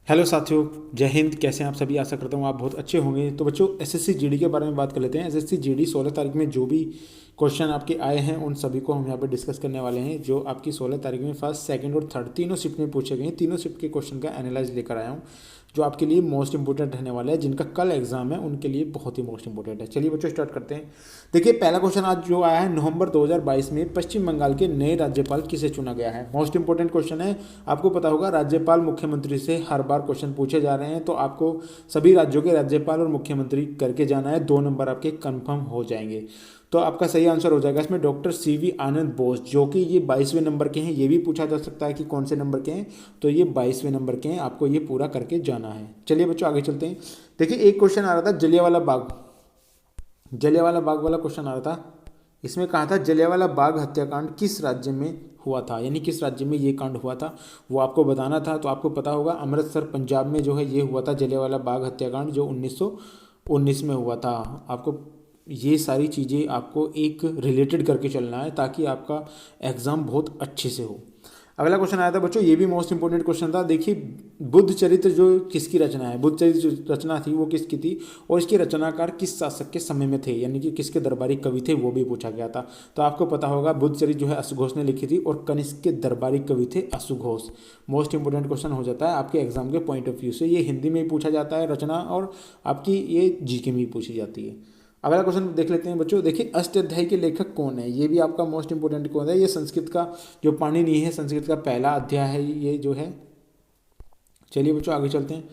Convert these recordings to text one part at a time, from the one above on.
Hello साथियों, जय हिंद। कैसे हैं आप सभी? आशा करता हूँ आप बहुत अच्छे होंगे। तो बच्चों, एसएससी जीडी के बारे में बात कर लेते हैं। एसएससी जीडी 16 तारीख में जो भी क्वेश्चन आपके आए हैं उन सभी को हम यहाँ पर डिस्कस करने वाले हैं, जो आपकी 16 तारीख में फर्स्ट, सेकंड और थर्ड तीनों शिफ्ट में पूछे गए हैं। तीनों शिफ्ट के क्वेश्चन का एनालाइज लेकर आया हूँ, जो आपके लिए मोस्ट इंपोर्टेंट रहने वाला है। जिनका कल एग्जाम है उनके लिए बहुत ही मोस्ट इंपोर्टेंट है। चलिए बच्चों, स्टार्ट करते हैं। देखिए, पहला क्वेश्चन आज जो आया है, नवंबर 2022 में पश्चिम बंगाल के नए राज्यपाल किसे चुना गया है। मोस्ट इंपोर्टेंट क्वेश्चन है। आपको पता होगा, राज्यपाल मुख्यमंत्री से हर बार क्वेश्चन पूछे जा रहे हैं, तो आपको सभी राज्यों के राज्यपाल और मुख्यमंत्री करके जाना है। 2 नंबर आपके कंफर्म हो जाएंगे। तो आपका सही आंसर हो जाएगा इसमें डॉक्टर सीवी आनंद बोस, जो कि ये 22वें नंबर के हैं। ये भी पूछा जा सकता है कि कौन से नंबर के हैं, तो ये 22वें नंबर के हैं। आपको ये पूरा करके जाना है। चलिए बच्चों, आगे चलते हैं। देखिए, एक क्वेश्चन आ रहा था जलियांवाला बाग, जलियांवाला बाग वाला क्वेश्चन आ रहा था। इसमें कहा था जलियांवाला बाग हत्याकांड किस राज्य में हुआ था, यानी किस राज्य में ये कांड हुआ था, वो आपको बताना था। तो आपको पता होगा, अमृतसर पंजाब में जो है ये हुआ था जलियांवाला बाग हत्याकांड, जो 1919 में हुआ था। आपको ये सारी चीज़ें आपको एक रिलेटेड करके चलना है, ताकि आपका एग्ज़ाम बहुत अच्छे से हो। अगला क्वेश्चन आया था बच्चों, ये भी मोस्ट इंपोर्टेंट क्वेश्चन था। देखिए, बुद्ध चरित्र जो किसकी रचना है, बुद्ध चरित्र जो रचना थी वो किसकी थी, और इसके रचनाकार किस शासक के समय में थे, यानी कि किसके दरबारी कवि थे, वो भी पूछा गया था। तो आपको पता होगा, बुद्ध चरित्र जो है अशुघोष ने लिखी थी, और कनिष्क के दरबारी कवि थे अशुघोष। मोस्ट इंपोर्टेंट क्वेश्चन हो जाता है आपके एग्जाम के पॉइंट ऑफ व्यू से। ये हिंदी में ही पूछा जाता है रचना, और आपकी ये जीके में ही पूछी जाती है। अगला क्वेश्चन देख लेते हैं बच्चों। देखिए, अष्टाध्यायी के लेखक कौन है, ये भी आपका मोस्ट इंपोर्टेंट कौन है। ये संस्कृत का जो पाणिनि है, संस्कृत का पहला अध्याय है ये जो है। चलिए बच्चों, आगे चलते हैं।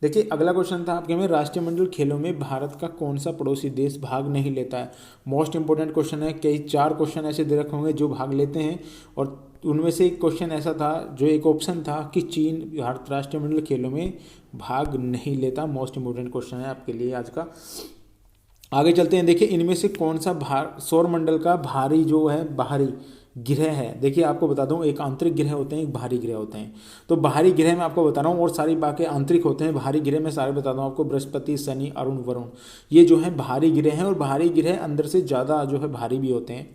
देखिए, अगला क्वेश्चन था आपके में, राष्ट्रमंडल खेलों में भारत का कौन सा पड़ोसी देश भाग नहीं लेता है। मोस्ट इंपोर्टेंट क्वेश्चन है। कई 4 क्वेश्चन ऐसे दे रखे होंगे जो भाग लेते हैं, और उनमें से एक क्वेश्चन ऐसा था, जो एक ऑप्शन था कि चीन भारत राष्ट्रमंडल खेलों में भाग नहीं लेता। मोस्ट इंपोर्टेंट क्वेश्चन है आपके लिए आज का। आगे चलते हैं। देखिए, इनमें से कौन सा सौर मंडल का भारी जो है बाहरी ग्रह है। देखिए, आपको बता दूं, एक आंतरिक ग्रह होते हैं, एक बाहरी ग्रह होते हैं। तो बाहरी ग्रह में आपको बता रहा हूँ, और सारी बाकी आंतरिक होते हैं। बाहरी ग्रह में सारे बता दूं आपको, बृहस्पति, शनि, अरुण, वरुण, ये जो है बाहरी ग्रह हैं। और बाहरी ग्रह अंदर से ज़्यादा जो है भारी भी होते हैं।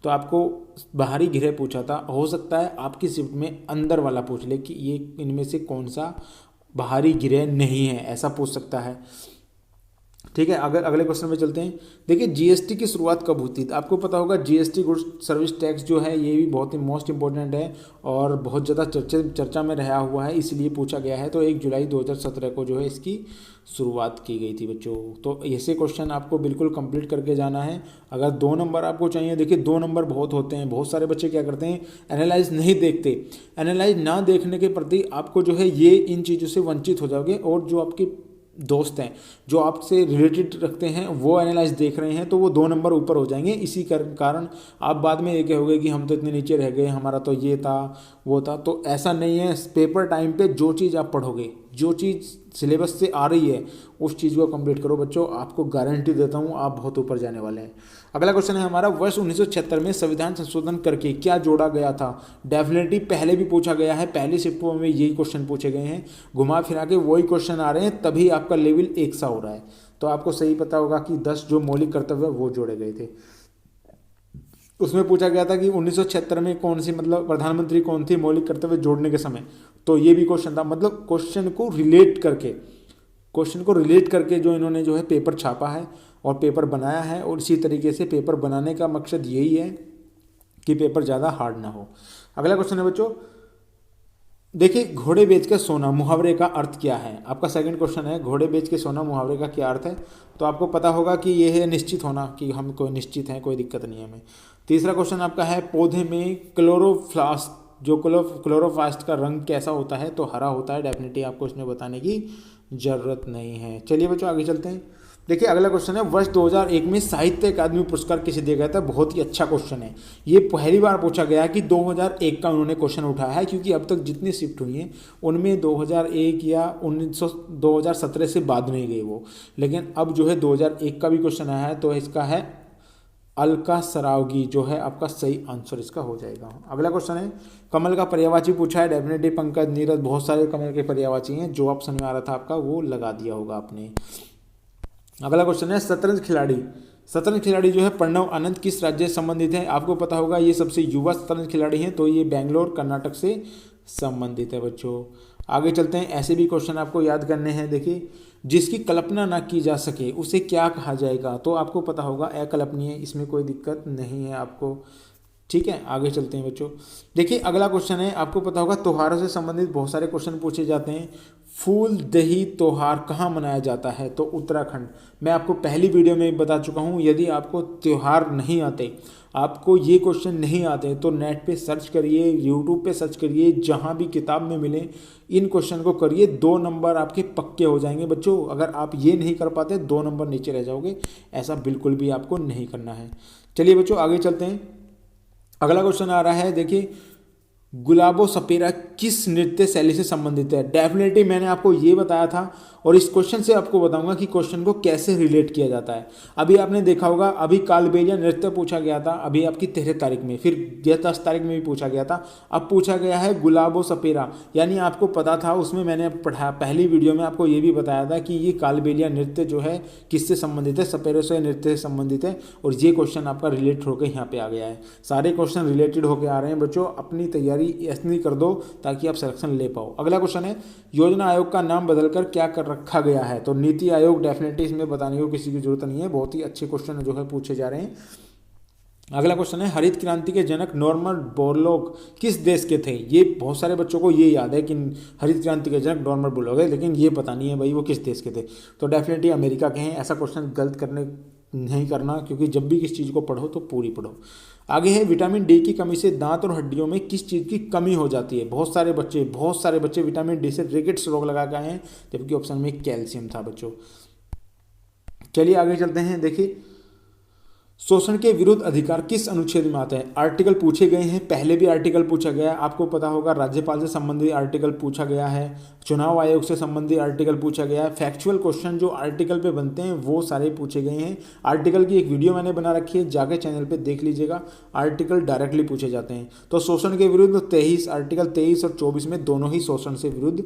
तो आपको बाहरी ग्रह पूछा था, हो सकता है आपकी शिफ्ट में अंदर वाला पूछ ले कि ये इनमें से कौन सा बाहरी ग्रह नहीं है, ऐसा पूछ सकता है। ठीक है, अगर अगले क्वेश्चन में चलते हैं। देखिए, जीएसटी की शुरुआत कब हुई थी। आपको पता होगा, जीएसटी गुड्स सर्विस टैक्स जो है ये भी बहुत ही मोस्ट इंपॉर्टेंट है, और बहुत ज़्यादा चर्चा में रहा हुआ है, इसलिए पूछा गया है। तो 1 जुलाई 2017 को जो है इसकी शुरुआत की गई थी बच्चों। तो ऐसे क्वेश्चन आपको बिल्कुल कंप्लीट करके जाना है। अगर 2 नंबर आपको चाहिए, देखिए 2 नंबर बहुत होते हैं। बहुत सारे बच्चे क्या करते हैं, एनालाइज नहीं देखते। एनालाइज ना देखने के प्रति आपको जो है ये इन चीज़ों से वंचित हो जाओगे, और जो आपके दोस्त हैं जो आपसे रिलेटेड रखते हैं वो एनालाइज देख रहे हैं, तो वो 2 नंबर ऊपर हो जाएंगे। इसी कारण आप बाद में ये कहोगे कि हम तो इतने नीचे रह गए, हमारा तो ये था वो था। तो ऐसा नहीं है। पेपर टाइम पे जो चीज़ आप पढ़ोगे, जो चीज़ सिलेबस से आ रही है, उस चीज़ को कंप्लीट करो बच्चों। आपको गारंटी देता हूँ आप बहुत ऊपर जाने वाले हैं। अगला क्वेश्चन है हमारा, वर्ष 1976 में संविधान संशोधन करके क्या जोड़ा गया था। डेफिनेटली पहले भी पूछा गया है, पहली शिफ्टों में यही क्वेश्चन पूछे गए हैं। घुमा फिरा के वही क्वेश्चन आ रहे हैं, तभी आपका लेवल एक सा हो रहा है। तो आपको सही पता होगा कि 10 जो मौलिक कर्तव्य वो जोड़े गए थे। उसमें पूछा गया था कि 1976 में कौन सी, मतलब प्रधानमंत्री कौन थी मौलिक कर्तव्य जोड़ने के समय। तो ये भी क्वेश्चन था, मतलब क्वेश्चन को रिलेट करके जो इन्होंने जो है पेपर छापा है और पेपर बनाया है। और इसी तरीके से पेपर बनाने का मकसद यही है कि पेपर ज़्यादा हार्ड ना हो। अगला क्वेश्चन है बच्चों, देखिए, घोड़े बेच के सोना मुहावरे का अर्थ क्या है। आपका सेकंड क्वेश्चन है, घोड़े बेच के सोना मुहावरे का क्या अर्थ है। तो आपको पता होगा कि ये है निश्चित होना, कि हम कोई निश्चित हैं, कोई दिक्कत नहीं है हमें। तीसरा क्वेश्चन आपका है, पौधे में क्लोरोप्लास्ट जो क्लोरोप्लास्ट का रंग कैसा होता है। तो हरा होता है। डेफिनेटली आपको इसमें बताने की ज़रूरत नहीं है। चलिए बच्चों, आगे चलते हैं। देखिए, अगला क्वेश्चन है, वर्ष 2001 में साहित्य अकादमी पुरस्कार किसे दिया गया था। बहुत ही अच्छा क्वेश्चन है। ये पहली बार पूछा गया कि 2001 का उन्होंने क्वेश्चन उठाया है, क्योंकि अब तक जितनी शिफ्ट हुई हैं उनमें 2001 या 2017 से बाद नहीं गए वो। लेकिन अब जो है 2001 का भी क्वेश्चन आया है, तो इसका है अलका सरावगी, जो है आपका सही आंसर इसका हो जाएगा। अगला क्वेश्चन है, कमल का पर्यायवाची पूछा है। डेफिनेटली पंकज, नीरज, बहुत सारे कमल के पर्यायवाची हैं। जो ऑप्शन में आ रहा था आपका वो लगा दिया होगा आपने। अगला क्वेश्चन है, शतरंज खिलाड़ी जो है प्रणव आनंद किस राज्य से संबंधित है। आपको पता होगा ये सबसे युवा शतरंज खिलाड़ी हैं, तो ये बेंगलोर कर्नाटक से संबंधित है बच्चों। आगे चलते हैं, ऐसे भी क्वेश्चन आपको याद करने हैं। देखिए, जिसकी कल्पना ना की जा सके उसे क्या कहा जाएगा, तो आपको पता होगा अकल्पनीय, इसमें कोई दिक्कत नहीं है आपको। ठीक है, आगे चलते हैं बच्चों। देखिए अगला क्वेश्चन है, आपको पता होगा त्योहारों से संबंधित बहुत सारे क्वेश्चन पूछे जाते हैं। फूल दही त्योहार कहाँ मनाया जाता है, तो उत्तराखंड। मैं आपको पहली वीडियो में बता चुका हूँ, यदि आपको त्योहार नहीं आते, आपको ये क्वेश्चन नहीं आते, तो नेट पे सर्च करिए, यूट्यूब पे सर्च करिए, जहाँ भी किताब में मिले इन क्वेश्चन को करिए, 2 नंबर आपके पक्के हो जाएंगे बच्चों। अगर आप ये नहीं कर पाते 2 नंबर नीचे रह जाओगे, ऐसा बिल्कुल भी आपको नहीं करना है। चलिए बच्चों आगे चलते हैं। अगला क्वेश्चन आ रहा है, देखिए गुलाबो सपेरा किस नृत्य शैली से संबंधित है। डेफिनेटली मैंने आपको ये बताया था, और इस क्वेश्चन से आपको बताऊंगा कि क्वेश्चन को कैसे रिलेट किया जाता है। अभी आपने देखा होगा, अभी कालबेलिया नृत्य पूछा गया था, अभी आपकी 13 तारीख में, फिर 10 तारीख में भी पूछा गया था, अब पूछा गया है गुलाबो सपेरा। यानी आपको पता था, उसमें मैंने पढ़ा, पहली वीडियो में आपको ये भी बताया था कि ये कालबेलिया नृत्य जो है किससे संबंधित है, सपेरे से नृत्य से संबंधित है, और ये क्वेश्चन आपका रिलेट होकर यहाँ पे आ गया है। सारे क्वेश्चन रिलेटेड होकर आ रहे हैं बच्चों, अपनी तैयारी ऐसी कर दो ताकि आप सिलेक्शन ले पाओ। अगला क्वेश्चन है, योजना आयोग का नाम बदलकर क्या कर रखा गया है, तो नीति आयोग। डेफिनेटली इसमें बताने को किसी की जरूरत नहीं है, बहुत ही अच्छे क्वेश्चन जो है पूछे जा रहे हैं। अगला क्वेश्चन है, हरित क्रांति के जनक नॉर्मन बोरलॉग किस देश के थे। ये बहुत सारे बच्चों को ये याद है कि हरित क्रांति के जनक नॉर्मन बोरलॉग है, लेकिन ये पता नहीं है भाई वो किस देश के थे। तो डेफिनेटली अमेरिका के हैं। ऐसा क्वेश्चन गलत करने नहीं करना, क्योंकि जब भी किस चीज़ को पढ़ो तो पूरी पढ़ो। आगे है, विटामिन डी की कमी से दांत और हड्डियों में किस चीज़ की कमी हो जाती है। बहुत सारे बच्चे विटामिन डी से रिकेट्स रोग लगा के आए हैं, जबकि ऑप्शन में कैल्शियम था बच्चों। चलिए आगे चलते हैं। देखिए, शोषण के विरुद्ध अधिकार किस अनुच्छेद में आता है। आर्टिकल पूछे गए हैं, पहले भी आर्टिकल पूछा गया है, आपको पता होगा। राज्यपाल से संबंधित आर्टिकल पूछा गया है, चुनाव आयोग से संबंधित आर्टिकल पूछा गया है। फैक्चुअल क्वेश्चन जो आर्टिकल पे बनते हैं वो सारे पूछे गए हैं। आर्टिकल की एक वीडियो मैंने बना रखी है, जाके चैनल पे देख लीजिएगा, आर्टिकल डायरेक्टली पूछे जाते हैं। तो शोषण के विरुद्ध 23 आर्टिकल 23 और 24 में दोनों ही शोषण से विरुद्ध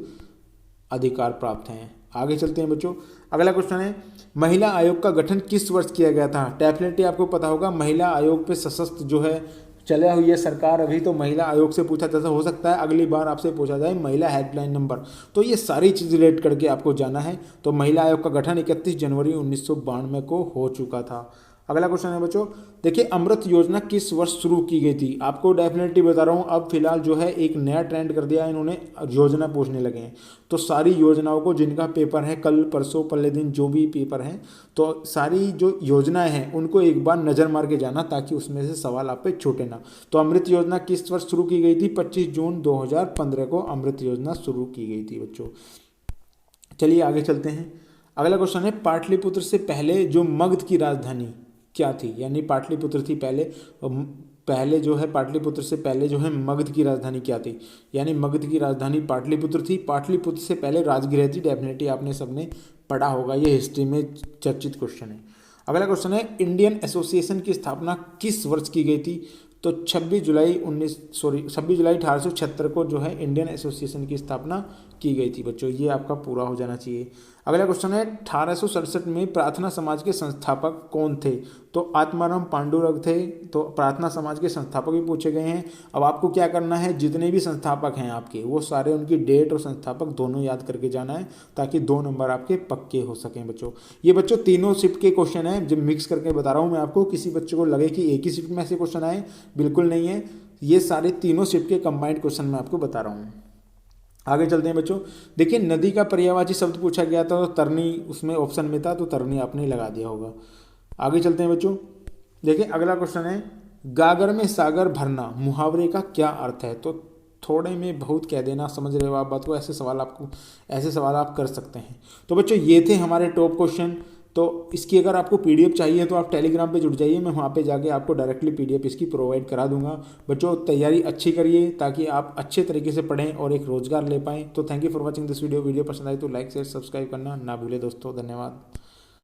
अधिकार प्राप्त हैं। आगे चलते हैं बच्चों। अगला क्वेश्चन है, महिला आयोग का गठन किस वर्ष किया गया था। डेफिनेटली आपको पता होगा, महिला आयोग पे सशक्त जो है चला हुई है सरकार अभी, तो महिला आयोग से पूछा जैसा हो सकता है अगली बार आपसे पूछा जाए महिला हेल्पलाइन नंबर। तो ये सारी चीज़ रिलेट करके आपको जाना है। तो महिला आयोग का गठन 31 जनवरी 1992 को हो चुका था। अगला क्वेश्चन है बच्चों, देखिए अमृत योजना किस वर्ष शुरू की गई थी। आपको डेफिनेटली बता रहा हूँ, अब फिलहाल जो है एक नया ट्रेंड कर दिया है इन्होंने, योजना पूछने लगे हैं। तो सारी योजनाओं को, जिनका पेपर है कल परसों पहले दिन जो भी पेपर हैं, तो सारी जो योजनाएं हैं उनको एक बार नज़र मार के जाना, ताकि उसमें से सवाल आप पे छूटे ना। तो अमृत योजना किस वर्ष शुरू की गई थी। 25 जून 2015 को अमृत योजना शुरू की गई थी बच्चों। चलिए आगे चलते हैं। अगला क्वेश्चन है, पाटलिपुत्र से पहले जो मगध की राजधानी क्या थी। यानी पाटलिपुत्र थी पहले जो है, पाटलिपुत्र से पहले जो है मगध की राजधानी क्या थी। यानी मगध की राजधानी पाटलिपुत्र थी। पाटलिपुत्र से पहले राजगृह थी। डेफिनेटली आपने सबने पढ़ा होगा, ये हिस्ट्री में चर्चित क्वेश्चन है। अगला क्वेश्चन है, इंडियन एसोसिएशन की स्थापना किस वर्ष की गई थी। तो 26 जुलाई 1876 को जो है इंडियन एसोसिएशन की स्थापना की गई थी बच्चों। ये आपका पूरा हो जाना चाहिए। अगला क्वेश्चन है, 1867 में प्रार्थना समाज के संस्थापक कौन थे। तो आत्माराम पांडुरंग थे। तो प्रार्थना समाज के संस्थापक भी पूछे गए हैं। अब आपको क्या करना है, जितने भी संस्थापक हैं आपके, वो सारे उनकी डेट और संस्थापक दोनों याद करके जाना है, ताकि 2 नंबर आपके पक्के हो सकें बच्चों। ये बच्चों तीनों शिफ्ट के क्वेश्चन हैं, जब मिक्स करके बता रहा हूँ मैं आपको। किसी बच्चे को लगे कि एक ही शिफ्ट में ऐसे क्वेश्चन आए, बिल्कुल नहीं है। ये सारे तीनों शिफ्ट के कंबाइंड क्वेश्चन मैं आपको बता रहा हूँ। आगे चलते हैं बच्चों। देखिए, नदी का पर्यायवाची शब्द पूछा गया था, तो तरनी उसमें ऑप्शन में था, तो तरनी आपने लगा दिया होगा। आगे चलते हैं बच्चों। देखिए अगला क्वेश्चन है, गागर में सागर भरना मुहावरे का क्या अर्थ है। तो थोड़े में बहुत कह देना, समझ रहे हो आप बात को। ऐसे सवाल आप कर सकते हैं। तो बच्चों ये थे हमारे टॉप क्वेश्चन। तो इसकी अगर आपको पीडीएफ चाहिए तो आप टेलीग्राम पे जुड़ जाइए, मैं वहाँ पे जाके आपको डायरेक्टली पीडीएफ इसकी प्रोवाइड करा दूंगा। बच्चों तैयारी अच्छी करिए, ताकि आप अच्छे तरीके से पढ़ें और एक रोजगार ले पाएँ। तो thank you for watching this video पसंद आए तो लाइक शेयर सब्सक्राइब करना ना भूलें दोस्तों। धन्यवाद।